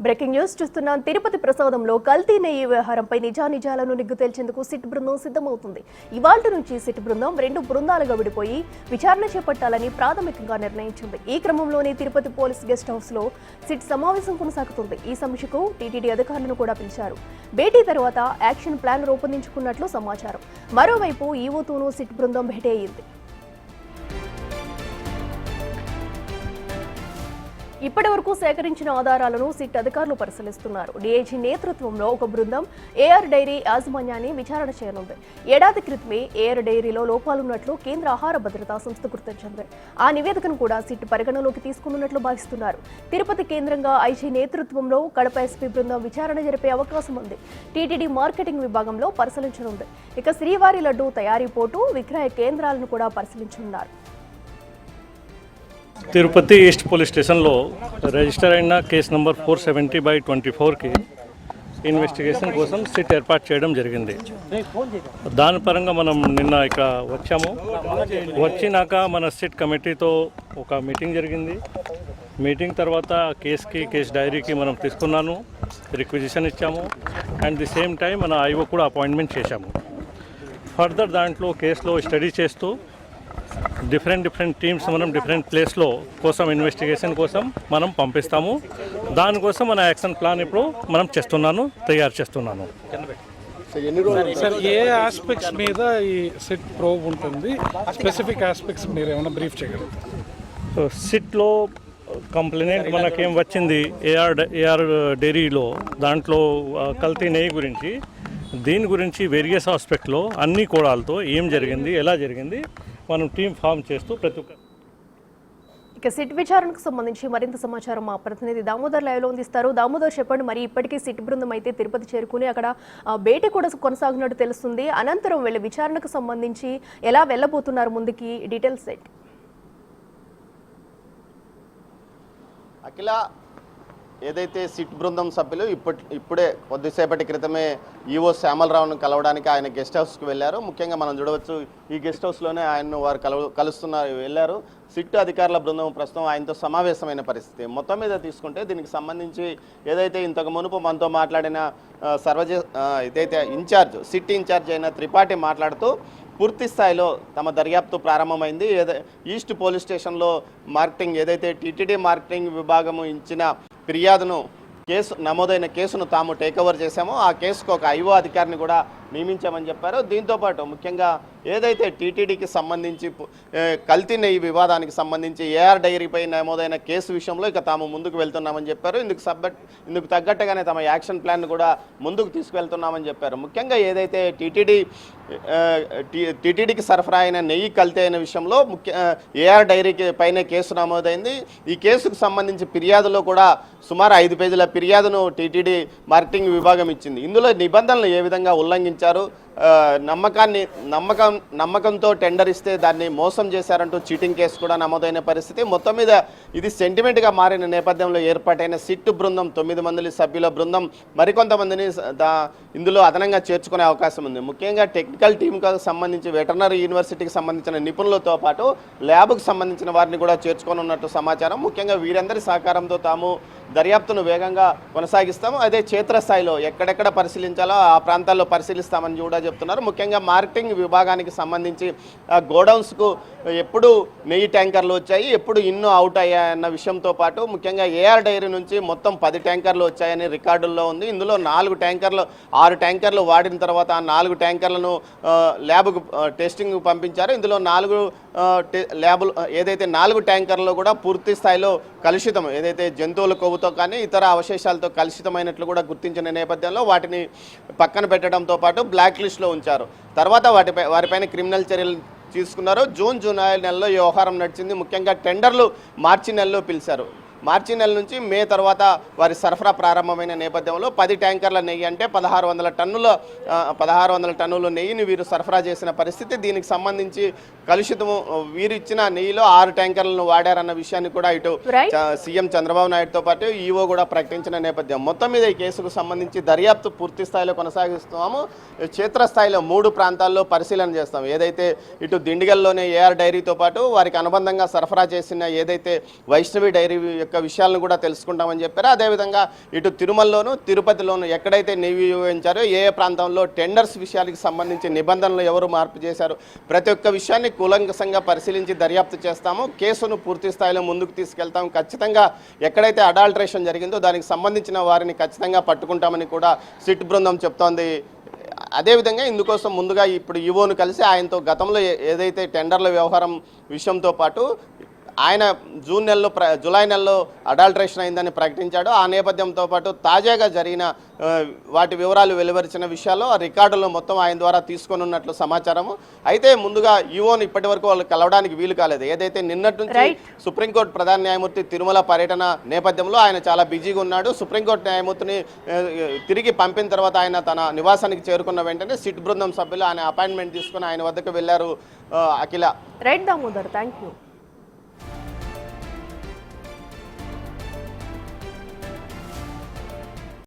Breaking news చూస్తున్నాం. తిరుపతి ప్రసాదంలో కల్తీ నెయ్యి వ్యవహారంపై నిజానిజాలను నిగ్గు తేల్చేందుకు సిట్ బృందం సిద్ధమవుతుంది. ఇవాల్టి నుంచి సిట్ బృందం 2 బృందాలుగా విడిపోయి విచారణ చేపట్టాలని ప్రాథమికంగా నిర్ణయించింది. ఈ క్రమంలోనే తిరుపతి పోలీస్ గెస్ట్ హౌస్ లో సిట్ సమావేశం కొనసాగుతుంది. ఈ సమీక్షకు టీటీడీ అధికారులను కూడా పిలిచారు. భేటీ తర్వాత యాక్షన్ ప్లాన్ రూపొందించుకున్నట్లు సమాచారం. మరోవైపు ఈవోతోనూ సిట్ బృందం భేటీ అయింది. ఇప్పటి వరకు సేకరించిన ఆధారాలను సిట్ అధికారులు పరిశీలిస్తున్నారు. డీఐజీ నేతృత్వంలో ఒక బృందం ఏఆర్ డైరీ యాజమాన్యాన్ని విచారణ చేయనుంది. ఏడాది క్రితమే ఏఆర్ డైరీలో లోపాలున్నట్లు కేంద్ర ఆహార భద్రతా సంస్థ గుర్తించింది. ఆ నివేదికను కూడా సిట్ పరిగణలోకి తీసుకున్నట్లు భావిస్తున్నారు. తిరుపతి కేంద్రంగా ఐజీ నేతృత్వంలో కడప ఎస్పీ బృందం విచారణ జరిపే అవకాశం ఉంది. టీటీడీ మార్కెటింగ్ విభాగంలో పరిశీలించనుంది. ఇక శ్రీవారి లడ్డు తయారీ పోటు విక్రయ కేంద్రాలను కూడా పరిశీలించనున్నారు. తిరుపతి ఈస్ట్ పోలీస్ స్టేషన్లో రిజిస్టర్ అయిన కేసు నంబర్ 470/24కి ఇన్వెస్టిగేషన్ కోసం సిట్ ఏర్పాటు చేయడం జరిగింది. దాని పరంగా మనం నిన్న ఇక్కడ వచ్చాము. వచ్చినాక మన సిట్ కమిటీతో ఒక మీటింగ్ జరిగింది. మీటింగ్ తర్వాత కేసు డైరీకి మనం తీసుకున్నాను, రిక్విజిషన్ ఇచ్చాము. అండ్ ది సేమ్ టైం మన ఐఓ కూడా అపాయింట్మెంట్ చేశాము. ఫర్దర్ దాంట్లో కేసులో స్టడీ చేస్తూ డిఫరెంట్ టీమ్స్ మనం డిఫరెంట్ ప్లేస్లో కోసం ఇన్వెస్టిగేషన్ కోసం మనం పంపిస్తాము. దానికోసం మన యాక్షన్ ప్లాన్ ఇప్పుడు మనం తయారు చేస్తున్నాను. సార్, ఏ ఆస్పెక్ట్స్ మీద ఈ సిట్ ప్రోబ్ ఉంటుంది? స్పెసిఫిక్ ఆస్పెక్ట్స్ మీరు ఏమైనా బ్రీఫ్ చేయగలరు? సిట్లో కంప్లైంట్ మనకేం వచ్చింది ఏఆర్ డైరీలో దాంట్లో కల్తీ నెయ్యి గురించి, దీని గురించి వేరియస్ ఆస్పెక్ట్లో అన్ని కోణాలతో ఏం జరిగింది, ఎలా జరిగింది మనం టీం ఫామ్ చేస్తూ ప్రతి ఒక్క. ఇక సిట్ విచారణకు సంబంధించి మరింత సమాచారం మా ప్రతినిధి దామోదర్ లైవ్లో అందిస్తారు. దామోదర్, చెప్పండి. మరి ఇప్పటికీ సిట్ బృందం అయితే తిరుపతి చేరుకుని అక్కడ భేటీ కూడా కొనసాగినట్టు తెలుస్తుంది. అనంతరం వీళ్ళ విచారణకు సంబంధించి ఎలా వెళ్ళబోతున్నారు ముందుకి, డీటెయిల్స్ సెట్. అఖిల, ఏదైతే సిట్ బృందం సభ్యులు ఇప్పుడే కొద్దిసేపటి క్రితమే ఈవో శ్యామలరావును కలవడానికి ఆయన గెస్ట్ హౌస్కి వెళ్ళారు. ముఖ్యంగా మనం చూడవచ్చు, ఈ గెస్ట్ హౌస్లోనే ఆయన్ను వారు వెళ్ళారు. సిట్ అధికారుల బృందం ప్రస్తుతం ఆయనతో సమావేశమైన పరిస్థితి. మొత్తం మీద తీసుకుంటే దీనికి సంబంధించి ఏదైతే ఇంతకు మునుపు మనతో మాట్లాడిన ఏదైతే సిట్ ఇన్ఛార్జ్ అయిన త్రిపాఠి మాట్లాడుతూ పూర్తి స్థాయిలో తమ దర్యాప్తు ప్రారంభమైంది. ఈస్ట్ పోలీస్ స్టేషన్లో మార్కెటింగ్ ఏదైతే టీటీడీ మార్కెటింగ్ విభాగము ఇచ్చిన ఫిర్యాదును నమోదైన కేసును తాము టేక్ఓవర్ చేశామో ఆ కేసుకు ఒక ఐఓ అధికారిని కూడా నియమించామని చెప్పారు. దీంతోపాటు ముఖ్యంగా ఏదైతే టీటీడీకి సంబంధించి కల్తీ నెయ్యి వివాదానికి సంబంధించి ఏఆర్ డైరీపై నమోదైన కేసు విషయంలో ఇక తాము ముందుకు వెళ్తున్నామని చెప్పారు. ఇందుకు తగ్గట్టుగానే తమ యాక్షన్ ప్లాన్ కూడా ముందుకు తీసుకువెళ్తున్నామని చెప్పారు. ముఖ్యంగా ఏదైతే టీటీడీకి సరఫరా అయిన నెయ్యి కల్తీ అయిన విషయంలో ఏఆర్ డైరీకి పైన కేసు నమోదైంది. ఈ కేసుకు సంబంధించి ఫిర్యాదులో కూడా సుమారు 5 పేజీల ఫిర్యాదును టీటీడీ మార్కెటింగ్ విభాగం ఇచ్చింది. ఇందులో నిబంధనలు ఏ విధంగా ఉల్లంఘించారు, నమ్మకంతో టెండర్ ఇస్తే దాన్ని మోసం చేశారంటూ చీటింగ్ కేసు కూడా నమోదైన పరిస్థితి. మొత్తం మీద ఇది సెంటిమెంట్గా మారిన నేపథ్యంలో ఏర్పాటైన సిట్ బృందం 9 మంది సభ్యుల బృందం మరికొంతమందిని ఇందులో అదనంగా చేర్చుకునే అవకాశం ఉంది. ముఖ్యంగా టెక్నికల్ టీంకు సంబంధించి వెటర్నరీ యూనివర్సిటీకి సంబంధించిన నిపుణులతో పాటు ల్యాబ్కు సంబంధించిన వారిని కూడా చేర్చుకోనున్నట్టు సమాచారం. ముఖ్యంగా వీరందరి సహకారంతో తాము దర్యాప్తును వేగంగా కొనసాగిస్తాము. అదే క్షేత్రస్థాయిలో ఎక్కడెక్కడ పరిశీలించాలో ఆ ప్రాంతాల్లో పరిశీలిస్తామని కూడా చెప్తున్నారు. ముఖ్యంగా మార్కెటింగ్ విభాగానికి సంబంధించి గోడౌన్స్కు ఎప్పుడు నెయ్యి ట్యాంకర్లు వచ్చాయి, ఎప్పుడు ఇన్ను అవుట్ అయ్యాయన్న విషయంతో పాటు ముఖ్యంగా ఏఆర్ డైరీ నుంచి మొత్తం 10 ట్యాంకర్లు వచ్చాయని రికార్డుల్లో ఉంది. ఇందులో 6 ట్యాంకర్లు వాడిన తర్వాత ఆ 4 ట్యాంకర్లను ల్యాబ్కు టెస్టింగ్ పంపించారు. ఇందులో 4 ట్యాంకర్లు కూడా పూర్తి స్థాయిలో కలుషితం, ఏదైతే జంతువుల కొవ్వుతో కానీ ఇతర అవశేషాలతో కలుషితమైనట్లు కూడా గుర్తించిన నేపథ్యంలో వాటిని పక్కన పెట్టడంతో పాటు బ్లాక్ లిస్ట్లో ఉంచారు. తర్వాత వారిపైన క్రిమినల్ చర్యలు తీసుకున్నారు. జూలై నెలలో ఈ వ్యవహారం నడిచింది. ముఖ్యంగా టెండర్లు మార్చి నెలలో పిలిచారు. మార్చి నెల నుంచి మే తర్వాత వారి సరఫరా ప్రారంభమైన నేపథ్యంలో 10 ట్యాంకర్ల నెయ్యి అంటే 1600 టన్నుల నెయ్యిని వీరు సరఫరా చేసిన పరిస్థితి. దీనికి సంబంధించి కలుషితము వీరు ఇచ్చిన నెయ్యిలో 6 ట్యాంకర్లను వాడారన్న విషయాన్ని కూడా ఇటు సీఎం చంద్రబాబు నాయుడుతో పాటు ఈవో కూడా ప్రకటించిన నేపథ్యం. మొత్తం మీద ఈ కేసుకు సంబంధించి దర్యాప్తు పూర్తి స్థాయిలో కొనసాగిస్తున్నాము. క్షేత్రస్థాయిలో 3 ప్రాంతాల్లో పరిశీలన చేస్తాం. ఏదైతే ఇటు దిండిగల్లోనే ఏఆర్ డైరీతో పాటు వారికి అనుబంధంగా సరఫరా చేసిన ఏదైతే వైష్ణవి డైరీ యొక్క ఒక్క విషయాలను కూడా తెలుసుకుంటామని చెప్పారు. అదేవిధంగా ఇటు తిరుమలలోను తిరుపతిలోను ఎక్కడైతే నియోగించారో ఏ ప్రాంతంలో టెండర్స్ విషయానికి సంబంధించి నిబంధనలు ఎవరు మార్పు చేశారు, ప్రతి ఒక్క విషయాన్ని కూలంకషంగా పరిశీలించి దర్యాప్తు చేస్తాము. కేసును పూర్తి స్థాయిలో ముందుకు తీసుకెళ్తాము. ఖచ్చితంగా ఎక్కడైతే అడాల్ట్రేషన్ జరిగిందో దానికి సంబంధించిన వారిని ఖచ్చితంగా పట్టుకుంటామని కూడా సిట్ బృందం చెప్తోంది. అదేవిధంగా ఇందుకోసం ముందుగా ఇప్పుడు ఈవోను కలిసి ఆయనతో గతంలో ఏదైతే టెండర్ల వ్యవహారం విషయంతో పాటు ఆయన జూలై నెలలో అడాల్ట్రేషన్ అయిందని ప్రకటించాడు. ఆ నేపథ్యంతో పాటు తాజాగా జరిగిన వాటి వివరాలు వెలువరిచిన విషయాల్లో ఆ రికార్డులను మొత్తం ఆయన ద్వారా తీసుకొనున్నట్లు సమాచారము. అయితే ముందుగా ఈవోను ఇప్పటి వరకు వాళ్ళు కలవడానికి వీలు కాలేదు. ఏదైతే నిన్నటి నుంచి సుప్రీంకోర్టు ప్రధాన న్యాయమూర్తి తిరుమల పర్యటన నేపథ్యంలో ఆయన చాలా బిజీగా ఉన్నాడు. సుప్రీంకోర్టు న్యాయమూర్తిని తిరిగి పంపిన తర్వాత ఆయన తన నివాసానికి చేరుకున్న వెంటనే సిట్ బృందం సభ్యులు ఆయన అపాయింట్మెంట్ తీసుకుని ఆయన వద్దకు వెళ్ళారు. Akhila. Right Damodar, thank you.